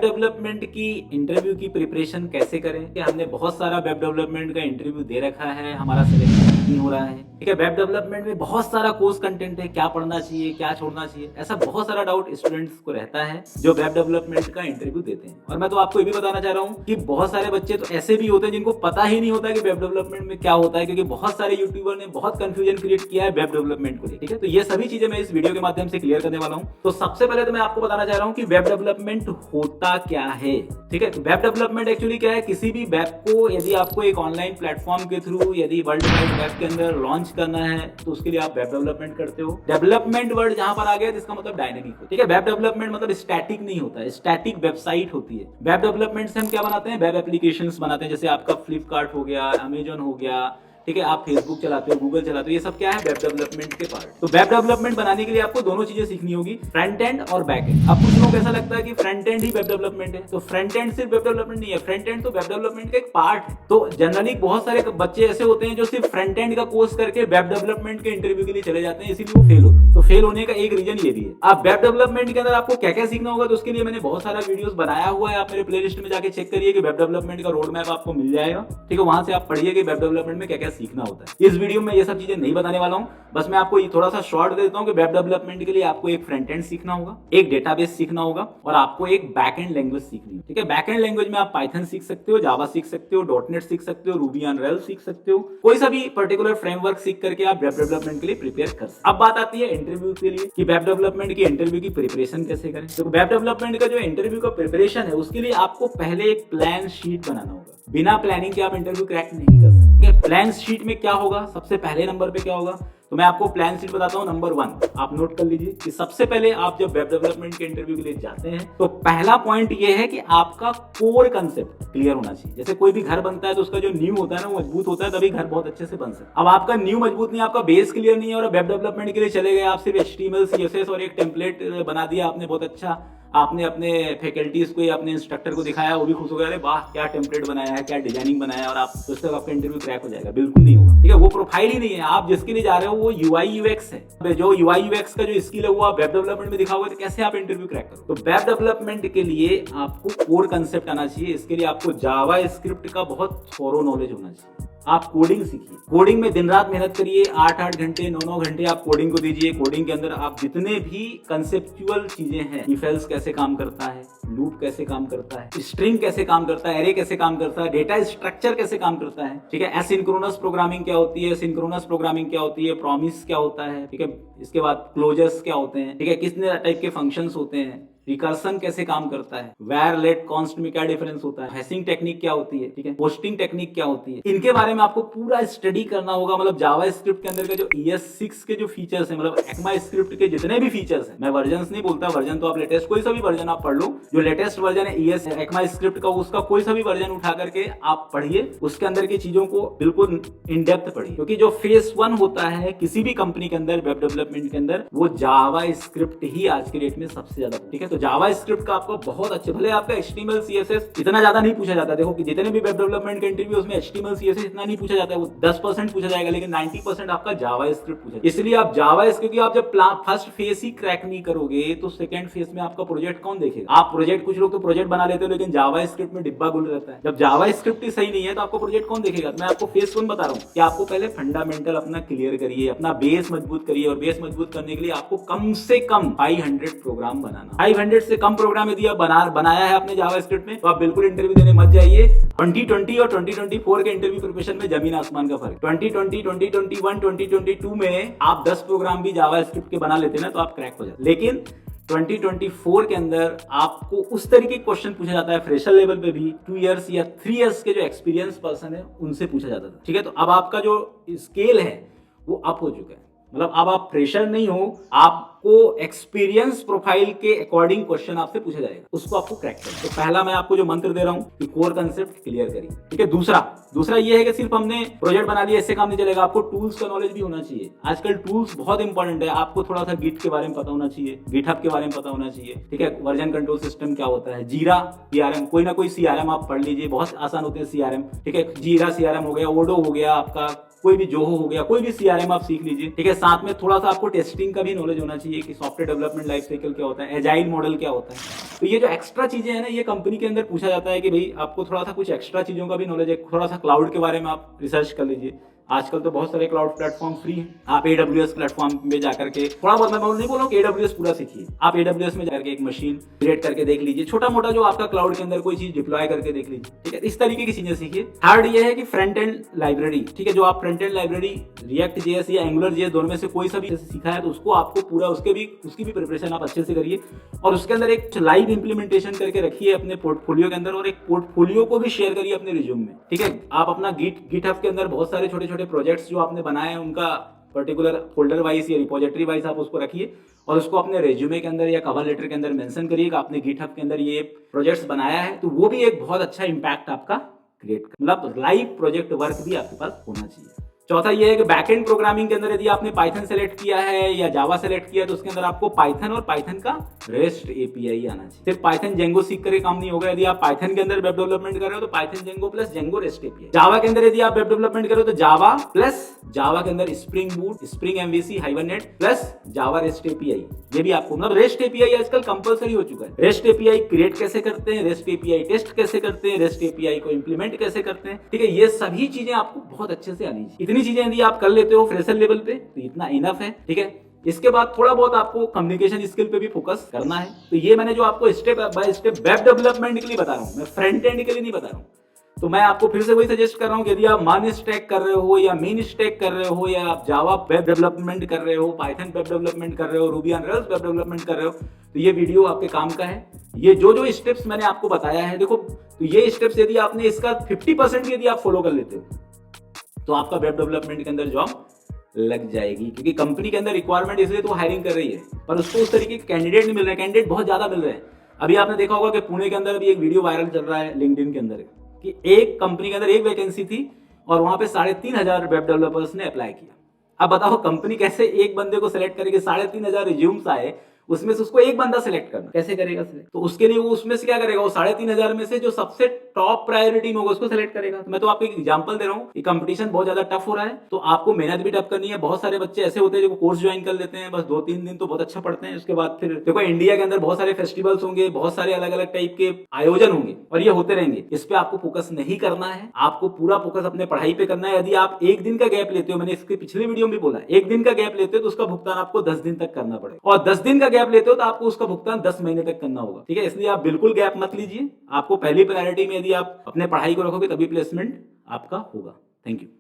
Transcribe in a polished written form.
Web development की interview की preparation कैसे करें, कि हमने बहुत सारा वेब डेवलपमेंट का इंटरव्यू दे रखा है, हमारा सिलेक्शन नहीं हो रहा है। ठीक है, वेब डेवलपमेंट में बहुत सारा कोर्स कंटेंट है, क्या पढ़ना चाहिए क्या छोड़ना चाहिए, ऐसा बहुत सारा डाउट स्टूडेंट्स को रहता है जो वेब डेवलपमेंट का इंटरव्यू देते हैं। और मैं तो आपको ये भी बताना चाह रहा हूँ कि बहुत सारे बच्चे तो ऐसे भी होते हैं जिनको पता ही नहीं होता कि वेब डेवलपमेंट में क्या होता है, क्योंकि बहुत सारे यूट्यूबर ने बहुत कंफ्यूजन क्रिएट किया है वेब डेवलपमेंट को लेकर। ठीक है, तो ये सभी चीजें मैं इस वीडियो के माध्यम से क्लियर करने वाला हूँ। तो सबसे पहले तो मैं आपको बताना चाह रहा हूँ कि वेब डेवलपमेंट होता क्या है। ठीक है, तो वेब डेवलपमेंट एक्चुअली क्या है, किसी भी वेब को यदि आपको एक ऑनलाइन प्लेटफॉर्म के थ्रू यदि वर्ल्ड वाइड वेब के अंदर लॉन्च करना है तो उसके लिए आप वेब डेवलपमेंट करते हो। डेवलपमेंट वर्ड जहां पर आ गया तो इसका मतलब डायनेमिक हो। ठीक है, वेब डेवलपमेंट मतलब स्टैटिक नहीं होता है, स्टैटिक वेबसाइट होती है। वेब डेवलपमेंट से हम क्या बनाते हैं, वेब एप्लीकेशंस बनाते हैं, जैसे आपका फ्लिपकार्ट हो गया, अमेजन हो गया। ठीक है, आप फेसबुक चलाते हो, गूगल चलाते हो, ये सब क्या है, वेब डेवलपमेंट के पार्ट। तो वेब डेवलपमेंट बनाने के लिए आपको दोनों चीजें सीखनी होगी, फ्रंट एंड और बैक एंड। अब कुछ लोगों को ऐसा लगता है कि front and he web development है, तो फ्रंट एंड सिर्फ वेब डेवलपमेंट नहीं है, फ्रंट एंड तो वेब डेवलपमेंट का एक पार्ट है। तो जनरली बहुत सारे बच्चे ऐसे होते हैं जो सिर्फ फ्रंट एंड का कोर्स करके वेब डेवलपमेंट के इंटरव्यू के लिए चले जाते हैं, इसीलिए वो फेल होते हैं। तो फेल होने का एक रीजन ये भी है। अब वेब डेवलपमेंट के अंदर आपको क्या क्या सीखना होगा, तो उसके लिए मैंने बहुत सारा वीडियोस बनाया हुआ है, आप मेरे प्लेलिस्ट में जाके चेक करिए कि वेब डेवलपमेंट का रोड मैप आपको मिल जाएगा। ठीक है, वहां से आप पढ़िए कि वेब डेवलपमेंट में क्या क्या सीखना होता है। इस वीडियो में ये सब चीजें नहीं बताने वाला हूं, बस मैं आपको ये थोड़ा सा शॉर्ट दे देता हूं कि वेब डेवलपमेंट के लिए आपको एक फ्रंट एंड सीखना होगा, एक डेटाबेस सीखना होगा और आपको एक बैक एंड लैंग्वेज सीखनी है। ठीक है, बैक एंड लैंग्वेज में आप पाइथन सीख सकते हो, जावा सीख सकते हो, डॉटनेट सीख सकते हो, रूबी ऑन रेल्स सीख सकते हो, कोई सा भी पर्टिकुलर फ्रेमवर्क सीख करके आप वेब डेवलपमेंट के लिए प्रिपेयर कर सकते हो। अब बात आती है इंटरव्यू के लिए कि वेब डेवलपमेंट की इंटरव्यू की प्रिपरेशन कैसे करें। तो वेब डेवलपमेंट का जो इंटरव्यू का प्रिपरेशन है उसके लिए आपको पहले एक प्लान शीट बनाना होगा। बिना प्लानिंग के आप इंटरव्यू क्रैक नहीं कर सकते। प्लान शीट में क्या होगा, सबसे पहले नंबर पे क्या होगा, तो मैं आपको प्लान शीट बताता हूं। नंबर 1 आप नोट कर लीजिए कि सबसे पहले आप जब वेब डेवलपमेंट के इंटरव्यू के लिए जाते हैं तो पहला पॉइंट ये है कि आपका कोर कंसेप्ट क्लियर होना चाहिए। जैसे कोई भी घर बनता है तो उसका जो नींव होता है ना वो मजबूत होता है, तभी घर बहुत अच्छे से बन सकता है। अब आपका नींव मजबूत नहीं, आपका बेस क्लियर नहीं है और वेब डेवलपमेंट के लिए चले गए, आप सिर्फ HTML CSS और एक टेम्पलेट बना दिया आपने बहुत अच्छा, आपने अपने फैकल्टीज को या अपने इंस्ट्रक्टर को दिखाया, वो भी खुश हो गया, अरे वाह क्या टेम्पलेट बनाया है, क्या डिजाइनिंग बनाया है, और आप सोचते हो आपका इंटरव्यू क्रैक हो जाएगा। बिल्कुल नहीं होगा। ठीक है, वो प्रोफाइल ही नहीं है। आप जिसके लिए जा रहे हो वो UI UX है। जो UI UX का जो स्किल है वो आप वेब डेवलपमेंट में दिखाओगे तो कैसे आप इंटरव्यू क्रैक करोगे। तो वेब डेवलपमेंट के लिए आपको कोर कंसेप्ट आना चाहिए। इसके लिए आपको जावा स्क्रिप्ट का बहुत थोरो नॉलेज होना चाहिए। आप कोडिंग सीखिए, कोडिंग में दिन रात मेहनत करिए, 8-8 घंटे 9-9 घंटे आप कोडिंग को दीजिए। कोडिंग के अंदर आप जितने भी कंसेप्चुअल चीजें हैं, इफ एल्स कैसे काम करता है, लूप कैसे काम करता है, स्ट्रिंग कैसे काम करता है, एरे कैसे काम करता है, डेटा स्ट्रक्चर कैसे काम करता है, ठीक है, एसिंक्रोनस प्रोग्रामिंग क्या होती है, सिंक्रोनस प्रोग्रामिंग क्या होती है, प्रॉमिस क्या होता है, ठीक है, इसके बाद क्लोजर्स क्या होते हैं, ठीक है, कितने टाइप के फंक्शंस होते हैं, रिकर्सन कैसे काम करता है, वेयर लेट कॉन्स्ट में क्या डिफरेंस होता है, हैशिंग टेक्निक क्या होती है, ठीक है, पोस्टिंग टेक्निक क्या होती है, इनके बारे में आपको पूरा स्टडी करना होगा। मतलब जावा स्क्रिप्ट के अंदर के जो ES6 के जो फीचर्स हैं, मतलब एक्मा स्क्रिप्ट के जितने भी फीचर्स हैं, मैं वर्जन्स नहीं बोलता, वर्जन तो आप लेटेस्ट कोई सा भी वर्जन आप पढ़ लो, जो लेटेस्ट वर्जन है ES एक्मा स्क्रिप्ट का उसका कोई सा भी वर्जन उठा करके आप पढ़िए, उसके अंदर की चीजों को बिल्कुल इन डेप्थ पढ़िए। क्योंकि जो फेज 1 होता है किसी भी कंपनी के अंदर वेब डेवलपमेंट के अंदर, वो जावा स्क्रिप्ट ही आज के डेट में सबसे ज्यादा। ठीक है, तो जावा स्क्रिप्ट का आपको बहुत अच्छे, भले आपका HTML CSS इतना ज्यादा नहीं पूछा जाता, देखो कि जितने भी वेब डेवलपमेंट के इंटरव्यू उसमें HTML CSS इतना नहीं पूछा जाता है, वो 10% पूछा जाएगा, लेकिन 90% आपका जावा स्क्रिप्ट पूछा। इसलिए आप जावा, क्योंकि आप जब फर्स्ट फेज ही क्रैक नहीं करोगे तो सेकंड फेज में आपका प्रोजेक्ट कौन देखेगा। आप प्रोजेक्ट, कुछ लोग तो प्रोजेक्ट बना लेते हो लेकिन जावा स्क्रिप्ट में डिब्बा गुल रहता है। जब जावा स्क्रिप्ट ही सही नहीं है तो आपको प्रोजेक्ट कौन देखेगा। मैं आपको फेज 1 बता रहा हूँ कि आपको पहले फंडामेंटल अपना क्लियर करिए, अपना बेस मजबूत करिए, और बेस मजबूत करने के लिए आपको कम से कम 500 प्रोग्राम बनाना। 500 से कम प्रोग्राम यदि आप बनाया है अपने जावा स्क्रिप्ट में तो आप बिल्कुल इंटरव्यू देने मत जाइए। 2020 और 2024 के इंटरव्यू प्रिपरेशन में जमीन आसमान का फर्क। 2020, 2021, 2022 में आप 10 प्रोग्राम भी जावा स्क्रिप्ट के बना लेते ना तो आप क्रैक हो जाते। लेकिन 2024 के अंदर आपको उस तरीके के क्वेश्चन पूछा जाता है, फ्रेशर लेवल पे भी 2 इयर्स या 3 इयर्स के जो एक्सपीरियंस पर्सन है उनसे पूछा जाता था। ठीक है, तो अब आपका जो स्केल है वो अप हो चुका है। मतलब अब आप फ्रेशर नहीं हो, आपको एक्सपीरियंस प्रोफाइल के अकॉर्डिंग क्वेश्चन आपसे पूछा जाएगा, उसको आपको क्रैक करना। तो पहला मैं आपको जो मंत्र दे रहा हूं कि कोर कंसेप्ट क्लियर करिए। ठीक है, दूसरा ये है कि सिर्फ हमने प्रोजेक्ट बना लिया इससे काम नहीं चलेगा, आपको टूल्स का नॉलेज भी होना चाहिए। आजकल टूल्स बहुत इंपॉर्टेंट है। आपको थोड़ा सा गिट के बारे में पता होना चाहिए, गिटहब के बारे में पता होना चाहिए। ठीक है, वर्जन कंट्रोल सिस्टम क्या होता है, जीरा CRM, कोई ना कोई CRM आप पढ़ लीजिए, बहुत आसान होते हैं CRM। ठीक है, जीरा CRM हो गया, ओडो हो गया, आपका कोई भी जोहो हो गया, कोई भी CRM आप सीख लीजिए, ठीक है। साथ में थोड़ा सा आपको टेस्टिंग का भी नॉलेज होना चाहिए कि सॉफ्टवेयर डेवलपमेंट लाइफ साइकिल क्या होता है, एजाइल मॉडल क्या होता है। तो ये जो एक्स्ट्रा चीजें हैं ना, ये कंपनी के अंदर पूछा जाता है कि भाई आपको थोड़ा सा कुछ एक्स्ट्रा चीजों का भी नॉलेज है, थोड़ा सा क्लाउड के बारे में आप रिसर्च कर लीजिए। आजकल तो बहुत सारे क्लाउड प्लेटफॉर्म फ्री हैं, आप AWS प्लेटफॉर्म में जाकर के थोड़ा बहुत, मैं नहीं बोल रहा हूँ कि AWS पूरा सीखिए, आप AWS में जाकर के एक मशीन क्रिएट करके देख लीजिए, छोटा मोटा जो आपका क्लाउड के अंदर कोई चीज डिप्लॉय करके देख लीजिए, ठीक है। इस तरीके की चीजें सीखिए। थर्ड ये है कि फ्रंट एंड लाइब्रेरी, ठीक है, जो आप front end library react JS या एंगुलर JS दोनों में से कोई सा भी सीखा है तो उसको आपको पूरा उसकी भी प्रिपरेशन आप अच्छे से करिए, और उसके अंदर एक लाइव इंप्लीमेंटेशन करके रखिए अपने पोर्टफोलियो के अंदर, और एक पोर्टफोलियो को भी शेयर करिए अपने रिज्यूम में, ठीक है। आप अपना गिटहब के अंदर बहुत सारे छोटे छोटे प्रोजेक्ट्स जो आपने बनाए हैं उनका पर्टिकुलर फोल्डर वाइज या रिपोजिटरी वाइज आप उसको रखिए, और उसको अपने रेज्यूमे के अंदर या कवर लेटर के अंदर मेंशन करिए कि आपने गिटहब के अंदर ये प्रोजेक्ट्स बनाया है। तो वो भी एक बहुत अच्छा इंपैक्ट आपका क्रिएट कर, मतलब लाइव प्रोजेक्ट वर्क भी आपके पास होना चाहिए। चौथा ये है कि बैकएंड प्रोग्रामिंग के अंदर यदि आपने पाइथन सेलेक्ट किया है या जावा सेलेक्ट किया है तो उसके अंदर आपको पाइथन और पाइथन का रेस्ट API आना चाहिए। सिर्फ पाइथन जेंगो सीख कर काम नहीं होगा। यदि आप पाइथन के अंदर वेब डेवलपमेंट कर रहे हो तो Python Django plus Django rest API। जावा के अंदर यदि आप वेब डेवलपमेंट कर रहे हो तो जावा प्लस जावा के अंदर spring boot, spring MVC, hibernate plus Java rest API। ये भी आपको, मतलब रेस्ट API आजकल कंपलसरी हो चुका है। रेस्ट API क्रिएट कैसे करते हैं, रेस्ट API टेस्ट कैसे करते हैं, रेस्ट API को इंप्लीमेंट कैसे करते हैं, ठीक है। ये सभी चीजें आपको बहुत अच्छे से आनी चाहिए। इतनी चीजें यदि आप कर लेते हो फ्रेशर लेवल पे तो इतना इनफ है, ठीक है। इसके बाद थोड़ा बहुत आपको कम्युनिकेशन स्किल पे भी फोकस करना है। तो ये मैंने जो आपको step by step web development के लिए बता रहा हूँ, मैं फ्रंट एंड के लिए नहीं बता रहा हूँ। तो मैं आपको फिर से वही सजेस्ट कर रहा हूँ कि यदि आप मान स्टैक कर रहे हो या मेन स्टैक कर रहे हो या आप जावा वेब डेवलपमेंट कर रहे हो, पाइथन वेब डेवलपमेंट कर रहे हो, Ruby on rails web development कर रहे हो, तो ये वीडियो आपके काम का है। ये जो स्टेप्स मैंने आपको बताया है, देखो, तो ये स्टेप्स यदि आपने इसका 50% यदि आप फॉलो कर लेते हो तो आपका वेब डेवलपमेंट के अंदर जॉब लग जाएगी। क्योंकि कंपनी के अंदर रिक्वायरमेंट इसलिए तो हायरिंग कर रही है, पर उसको उस तरीके के कैंडिडेट नहीं मिल रहे, कैंडिडेट बहुत ज्यादा मिल रहे हैं। अभी आपने देखा होगा कि पुणे के अंदर अभी एक वीडियो वायरल चल रहा है लिंक्डइन के अंदर कि एक कंपनी के अंदर एक वैकेंसी थी और वहां पे 3,500 वेब डेवलपर्स ने अप्लाई किया। अब बताओ कंपनी कैसे एक बंदे को सिलेक्ट करेगी, 3,500 रिज्यूम्स आए, उसमें से उसको एक बंदा सिलेक्ट करना, कैसे करेगा सिलेक्ट? तो उसके लिए वो उसमें से क्या करेगा, वो 3,500 में से जो सबसे टॉप प्रायोरिटी में होगा उसको सिलेक्ट करेगा। तो मैं तो आपको एक एग्जांपल दे रहा हूँ, ये कंपटीशन बहुत ज्यादा टफ हो रहा है, तो आपको मेहनत भी टफ करनी है। बहुत सारे बच्चे ऐसे होते हैं जो कोर्स ज्वाइन कर लेते हैं, बस 2-3 दिन तो बहुत अच्छा पढ़ते हैं, उसके बाद फिर देखो इंडिया के अंदर बहुत सारे फेस्टिवल्स होंगे, बहुत सारे अलग अलग टाइप के आयोजन होंगे और ये होते रहेंगे। इस पे आपको फोकस नहीं करना है, आपको पूरा फोकस अपने पढ़ाई पे करना है। यदि आप एक दिन का गैप लेते हो, मैंने इसके पिछले वीडियो में भी बोला, एक दिन का गैप लेते हो तो उसका भुगतान आपको 10 दिन तक करना पड़ेगा, और 10 दिन का गैप लेते हो तो आपको उसका भुगतान 10 महीने तक करना होगा, ठीक है। इसलिए आप बिल्कुल गैप मत लीजिए। आपको पहली प्रायोरिटी में यदि आप अपने पढ़ाई को रखोगे तभी प्लेसमेंट आपका होगा। Thank you.